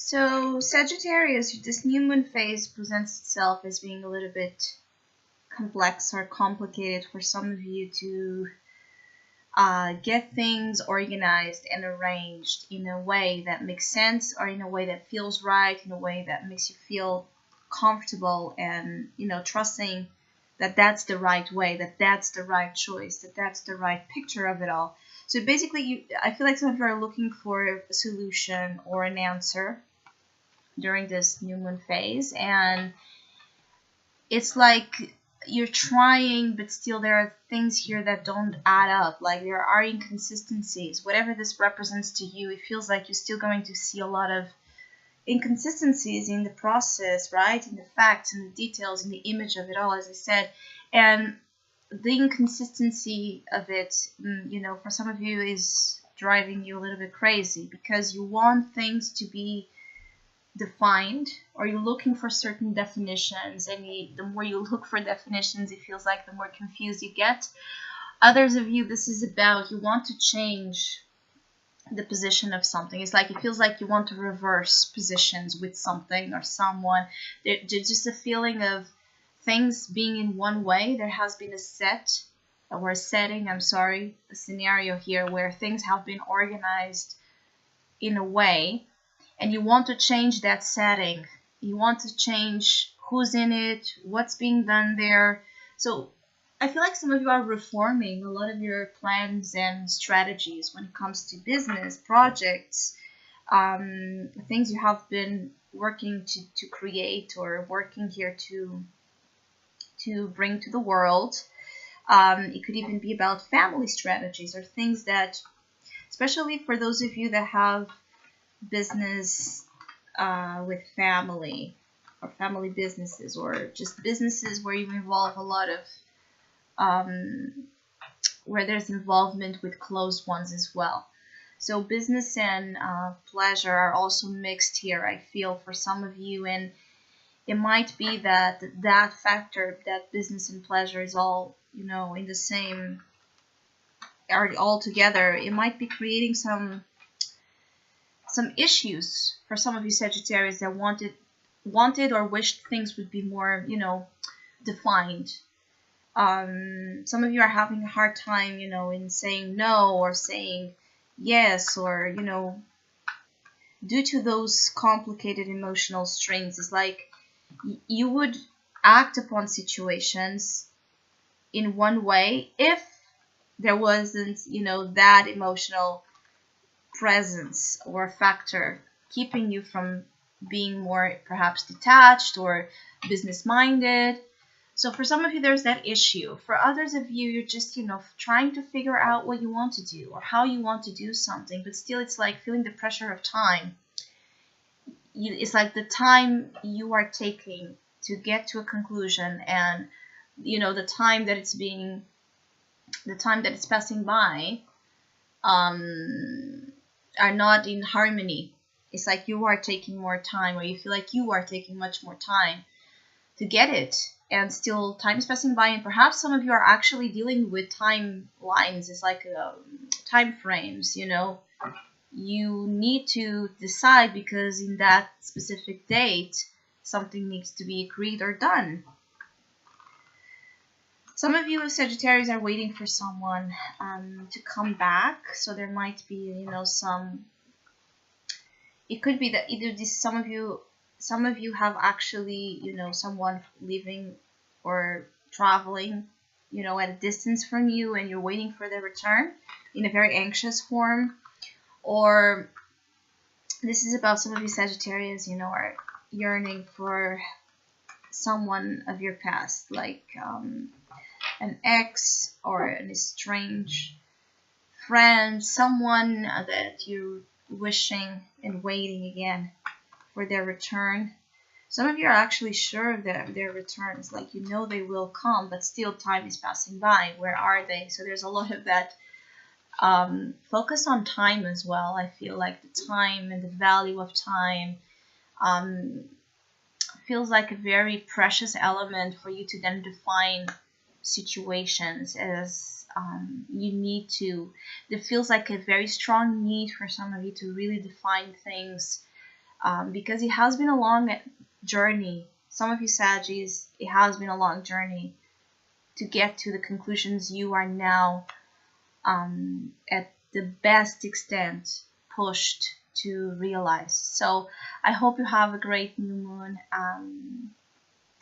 So, Sagittarius, this new moon phase presents itself as being a little bit complex or complicated for some of you to get things organized and arranged in a way that makes sense, or in a way that feels right, in a way that makes you feel comfortable and, trusting that that's the right way, that that's the right choice, that that's the right picture of it all. So basically, I feel like some of you are looking for a solution or an answer during this new moon phase, and it's like you're trying, but still there are things here that don't add up. Like, there are inconsistencies. Whatever this represents to you, it feels like you're still going to see a lot of inconsistencies in the process, right? In the facts and the details, in the image of it all, as I said. And the inconsistency of it, for some of you is driving you a little bit crazy, because you want things to be defined, or you're looking for certain definitions, and the more you look for definitions, it feels like the more confused you get. Others of you, this is about, you want to change the position of something. It's like, it feels like you want to reverse positions with something or someone. There's just a feeling of things being in one way. There has been a scenario here where things have been organized in a way, and you want to change that setting. You want to change who's in it, what's being done there. So I feel like some of you are reforming a lot of your plans and strategies when it comes to business, projects, things you have been working to create, or working here to bring to the world. It could even be about family strategies, or things that, especially for those of you that have business with family, or family businesses, or just businesses where you involve a lot of where there's involvement with close ones as well. So business and pleasure are also mixed here, I feel, for some of you. And it might be that factor, that business and pleasure, is all, in the same, are all together. It might be creating some issues for some of you Sagittarius that wanted or wished things would be more, defined. Some of you are having a hard time, in saying no or saying yes, or, due to those complicated emotional strings. It's like you would act upon situations in one way if there wasn't, that emotional presence or factor keeping you from being more perhaps detached or business minded. So for some of you, there's that issue. For others of you, you're just, trying to figure out what you want to do or how you want to do something, but still it's like feeling the pressure of time. It's like the time you are taking to get to a conclusion, and, the time that it's passing by, are not in harmony. It's like you are taking more time, or you feel like you are taking much more time to get it, and still time is passing by. And perhaps some of you are actually dealing with timelines. It's like time frames, you need to decide, because in that specific date something needs to be agreed or done. Some of you Sagittarius are waiting for someone to come back. So there might be, it could be that either some of you have actually, someone leaving or traveling, at a distance from you, and you're waiting for their return in a very anxious form. Or this is about some of you Sagittarius, are yearning for someone of your past, like an ex or an estranged friend, someone that you're wishing and waiting again for their return. Some of you are actually sure of their returns, like they will come, but still time is passing by. Where are they? So there's a lot of that focus on time as well. I feel like the time and the value of time feels like a very precious element for you to then define situations as you need to. There feels like a very strong need for some of you to really define things because it has been a long journey. Some of you Saggies, it has been a long journey to get to the conclusions you are now at the best extent pushed to realize. So I hope you have a great new moon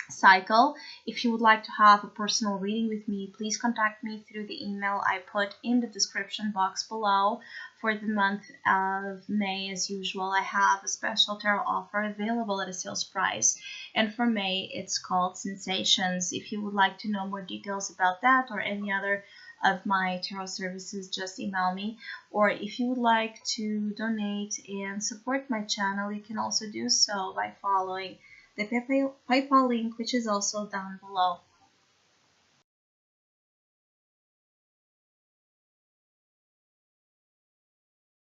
cycle. If you would like to have a personal reading with me, please contact me through the email I put in the description box below. For the month of May, as usual, I have a special tarot offer available at a sales price, and for May it's called Sensations. If you would like to know more details about that or any other of my tarot services, just email me. Or if you would like to donate and support my channel, you can also do so by following the PayPal link, which is also down below.